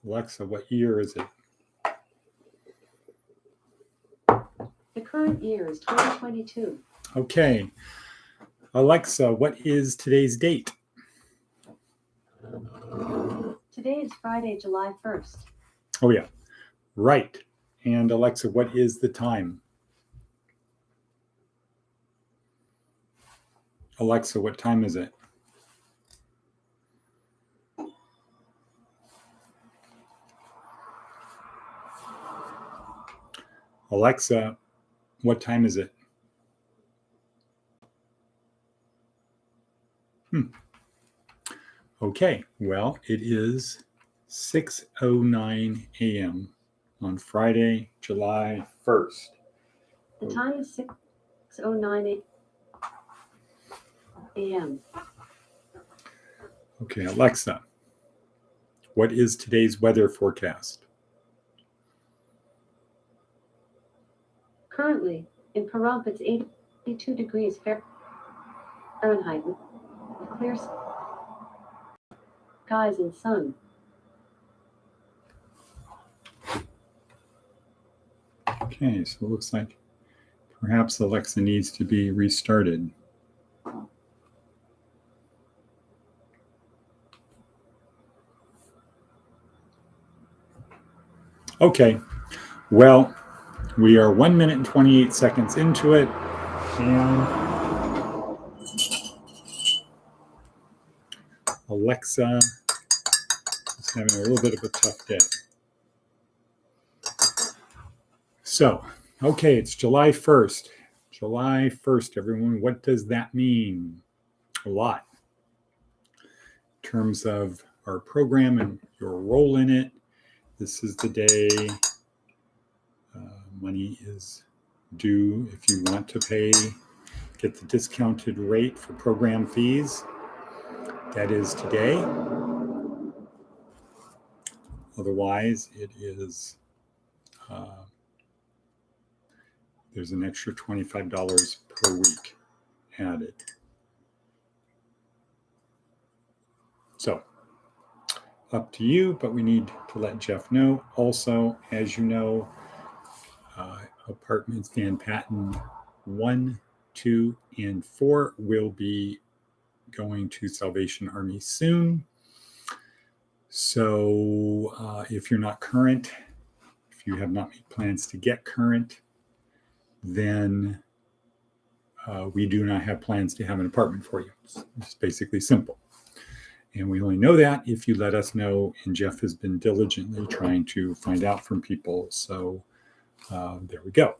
Alexa, what year is it? The current year is 2022. Okay. Alexa, what is today's date? Today is Friday, July 1st. Oh, yeah. Right. And Alexa, what is the time? Alexa, what time is it? Alexa, what time is it? Okay, well, it is 6:09 a.m. on Friday, July 1st. The time is 6:09 a.m. Okay, Alexa, what is today's weather forecast? Currently, in Pahrump, it's 82 degrees Fahrenheit with clear skies and sun. Okay, so it looks like perhaps Alexa needs to be restarted. Okay, well, we are 1 minute and 28 seconds into it, and Alexa is having a little bit of a tough day. So, okay, it's July 1st. July 1st, everyone. What does that mean? A lot. In terms of our program and your role in it, this is the day money is due if you want to pay, get the discounted rate for program fees. That is today. Otherwise, it is, there's an extra $25 per week added. So, up to you, but we need to let Jeff know. Also, as you know, apartments Van Patten 1, 2, and 4 will be going to Salvation Army soon. So if you're not current, if you have not made plans to get current, then we do not have plans to have an apartment for you. It's basically simple. And we only know that if you let us know, and Jeff has been diligently trying to find out from people. So there we go.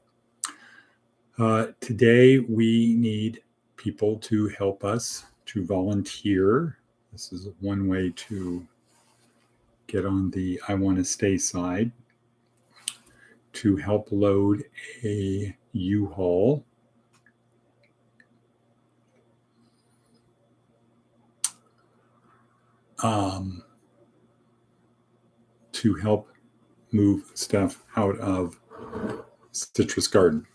Today, we need people to help us to volunteer. This is one way to get on the I want to stay side, to help load a UHaul. To help move stuff out of Citrus Garden.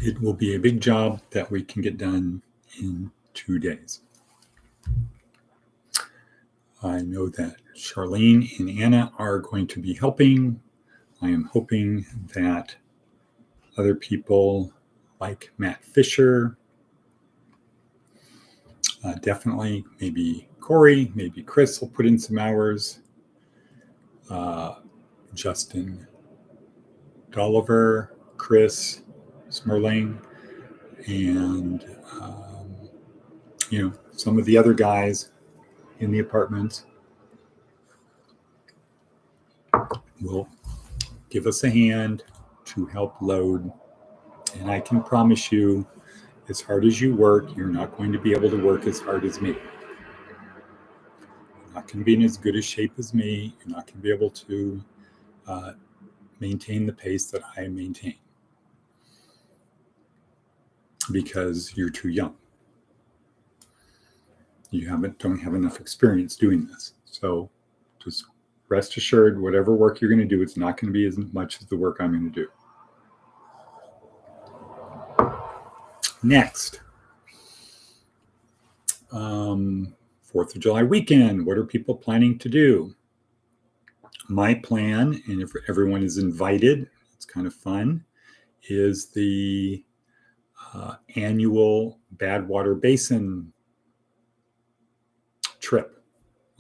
It will be a big job that we can get done in 2 days. I know that Charlene and Anna are going to be helping. I am hoping that other people like Matt Fisher, definitely, maybe Corey, maybe Chris will put in some hours. Justin Dolliver, Chris Smerling, and some of the other guys in the apartments will give us a hand to help load. And I can promise you, as hard as you work, you're not going to be able to work as hard as me. You're not going to be in as good a shape as me. You're not going to be able to maintain the pace that I maintain because you're too young. You don't have enough experience doing this. So just rest assured, whatever work you're going to do, it's not going to be as much as the work I'm going to do. Next, 4th of July weekend. What are people planning to do? My plan, and if everyone is invited, it's kind of fun, is the annual Badwater Basin trip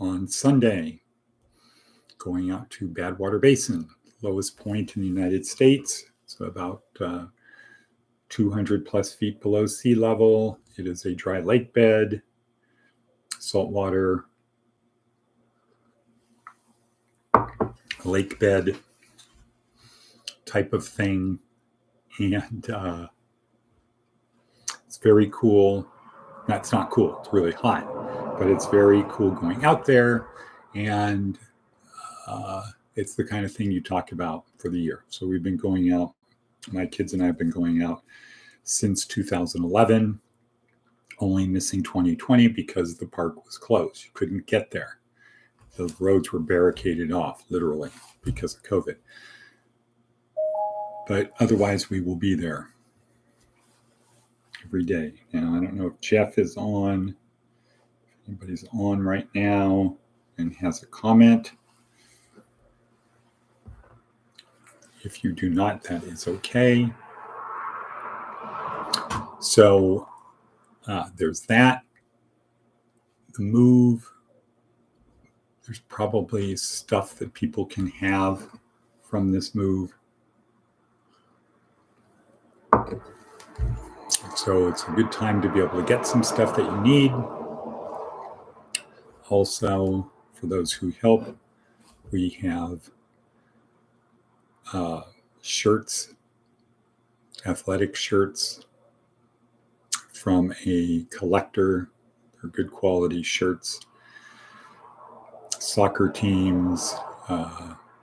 on Sunday, going out to Badwater Basin, lowest point in the United States. So about 200 plus feet below sea level. It is a dry lake bed, saltwater lake bed type of thing. And it's very cool. That's not cool. It's really hot, but it's very cool going out there. And it's the kind of thing you talk about for the year. So we've been going out. My kids and I have been going out since 2011, only missing 2020 because the park was closed. You couldn't get there. The roads were barricaded off, literally, because of COVID. But otherwise, we will be there every day. Now, I don't know if Jeff is on. If anybody's on right now and has a comment. If you do not, that is okay. So there's that. The move. There's probably stuff that people can have from this move. So it's a good time to be able to get some stuff that you need. Also, for those who help, we have shirts, athletic shirts from a collector. They're good quality shirts. Soccer teams,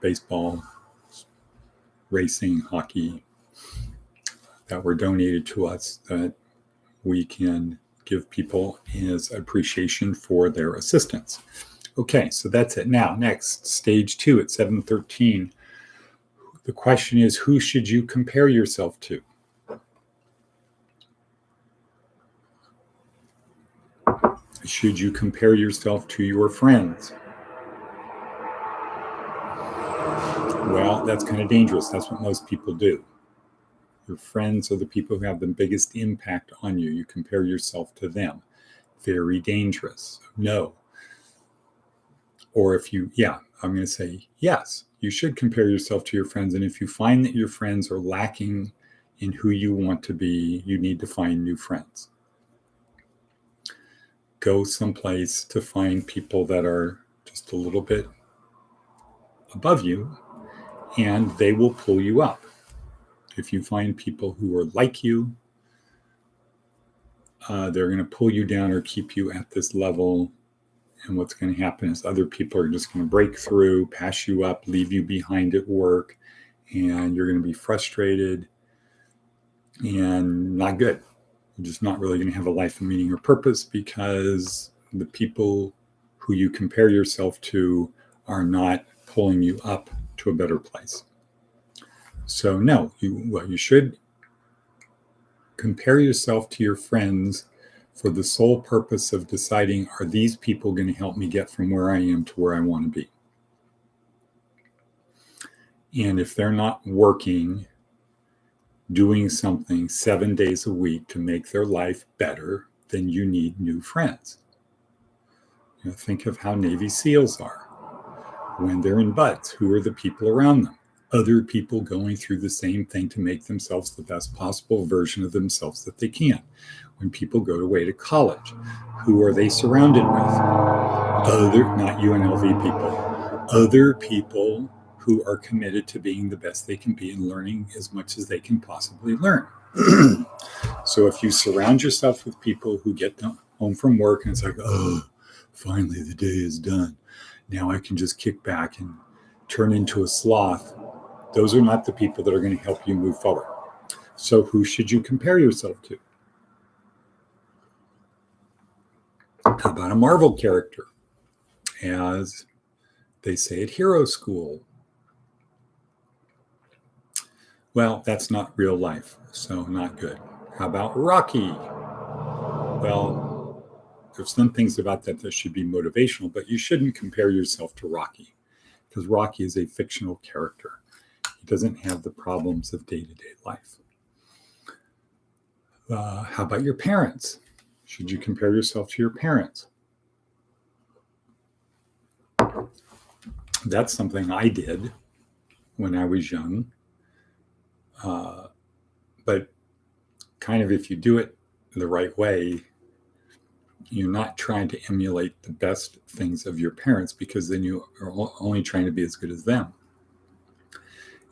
baseball, racing, hockey, that were donated to us that we can give people as appreciation for their assistance. Okay, so that's it. Now, next, stage 2 at 7:13. The question is, who should you compare yourself to? Should you compare yourself to your friends? Well, that's kind of dangerous. That's what most people do. Your friends are the people who have the biggest impact on you. You compare yourself to them. Very dangerous. No. Or if you, I'm going to say, yes, you should compare yourself to your friends. And if you find that your friends are lacking in who you want to be, you need to find new friends. Go someplace to find people that are just a little bit above you, and they will pull you up. If you find people who are like you, they're going to pull you down or keep you at this level. And what's going to happen is other people are just going to break through, pass you up, leave you behind at work, and you're going to be frustrated and not good. You're just not really going to have a life of meaning or purpose because the people who you compare yourself to are not pulling you up to a better place. So no, you should compare yourself to your friends for the sole purpose of deciding, are these people going to help me get from where I am to where I want to be? And if they're not working, doing something 7 days a week to make their life better, then you need new friends. Think of how Navy SEALs are. When they're in buds, who are the people around them? Other people going through the same thing to make themselves the best possible version of themselves that they can. When people go away to college, who are they surrounded with? Not UNLV people, other people who are committed to being the best they can be and learning as much as they can possibly learn. So if you surround yourself with people who get home from work and it's like, oh, finally the day is done. Now I can just kick back and turn into a sloth. Those are not the people that are going to help you move forward. So who should you compare yourself to? How about a Marvel character? As they say at Hero School. Well, that's not real life, so not good. How about Rocky? Well, there's some things about that should be motivational, but you shouldn't compare yourself to Rocky, because Rocky is a fictional character. He doesn't have the problems of day-to-day life. How about your parents? Should you compare yourself to your parents? That's something I did when I was young. But kind of if you do it the right way, you're not trying to emulate the best things of your parents, because then you are only trying to be as good as them.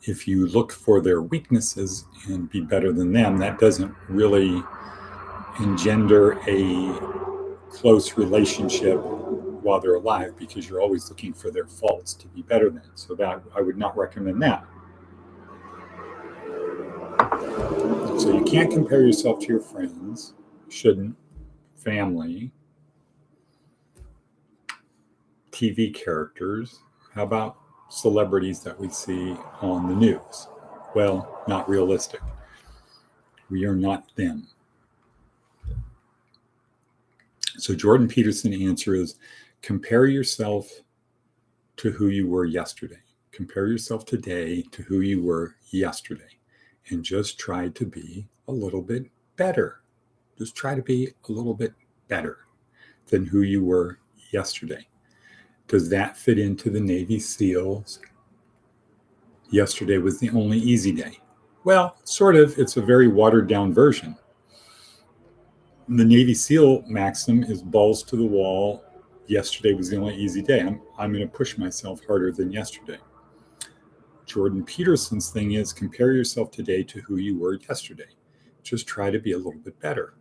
If you look for their weaknesses and be better than them, that doesn't really engender a close relationship while they're alive, because you're always looking for their faults to be better than. So that I would not recommend that. So you can't compare yourself to your friends, shouldn't, family, TV characters. How about celebrities that we see on the news? Well, not realistic. We are not them. So Jordan Peterson's answer is compare yourself to who you were yesterday. Compare yourself today to who you were yesterday, and just try to be a little bit better. Just try to be a little bit better than who you were yesterday. Does that fit into the Navy SEALs? Yesterday was the only easy day. Well, sort of. It's a very watered down version. The Navy SEAL maxim is balls to the wall. Yesterday was the only easy day. I'm going to push myself harder than yesterday. Jordan Peterson's thing is compare yourself today to who you were yesterday. Just try to be a little bit better.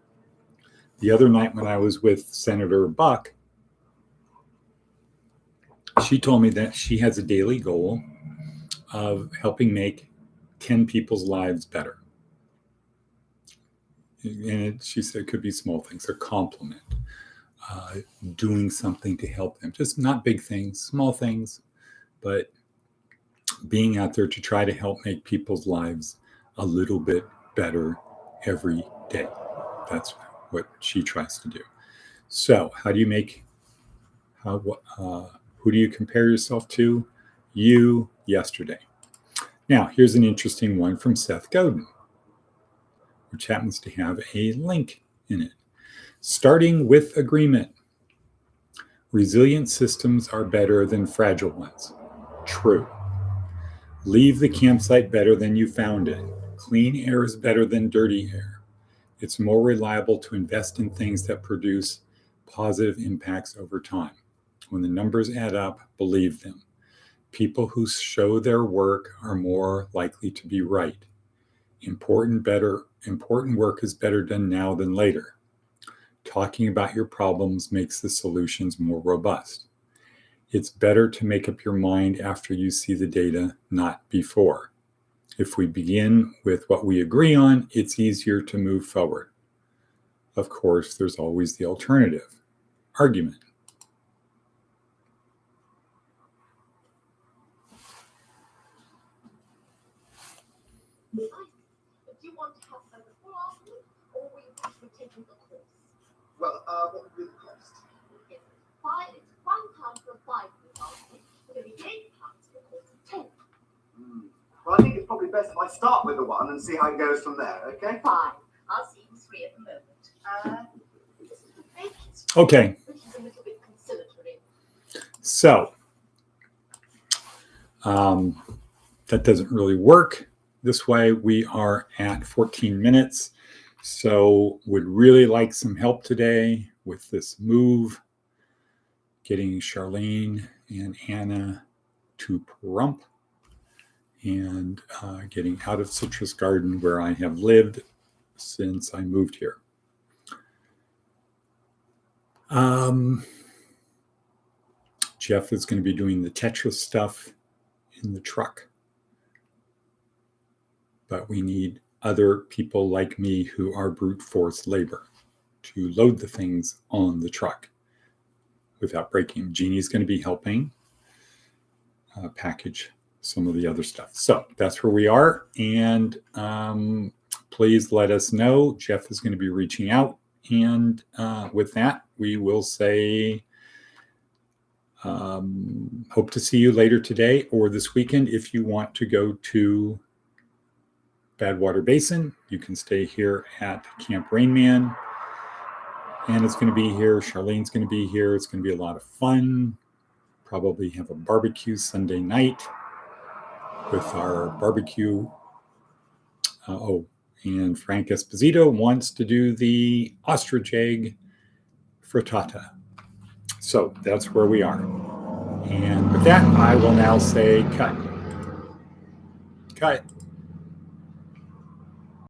The other night when I was with Senator Buck, she told me that she has a daily goal of helping make 10 people's lives better. And she said it could be small things, a compliment, doing something to help them. Just not big things, small things, but being out there to try to help make people's lives a little bit better every day. That's what she tries to do. So how do you make, who do you compare yourself to? You yesterday. Now, here's an interesting one from Seth Godin, which happens to have a link in it. Starting with agreement. Resilient systems are better than fragile ones. True. Leave the campsite better than you found it. Clean air is better than dirty air. It's more reliable to invest in things that produce positive impacts over time. When the numbers add up, believe them. People who show their work are more likely to be right. Important work is better done now than later. Talking about your problems makes the solutions more robust. It's better to make up your mind after you see the data, not before. If we begin with what we agree on, it's easier to move forward. Of course, there's always the alternative, argument. Do you want to have a full argument, or will you be taking the course? Well, what would be the cost? It's £1 for a 5-minute argument, but it'll be £8 for a course of 10. Well, I think it's probably best if I start with the one and see how it goes from there, okay? Fine. I'll see you 3 at the moment. This is the vacancy. Okay. Which is a little bit conciliatory. So, that doesn't really work this way. We are at 14 minutes. So would really like some help today with this move, getting Charlene and Anna to Pahrump and getting out of Citrus Garden, where I have lived since I moved here. Jeff is going to be doing the Tetris stuff in the truck. But we need other people like me who are brute force labor to load the things on the truck without breaking them. Jeannie's going to be helping package some of the other stuff. So that's where we are. And please let us know. Jeff is going to be reaching out And with that, we will say hope to see you later today or this weekend. If you want to go to Badwater Basin, you can stay here at Camp Rainman. Anna's going to be here. Charlene's going to be here. It's going to be a lot of fun. Probably have a barbecue Sunday night with our barbecue. And Frank Esposito wants to do the ostrich egg frittata. So that's where we are. And with that, I will now say cut. Cut.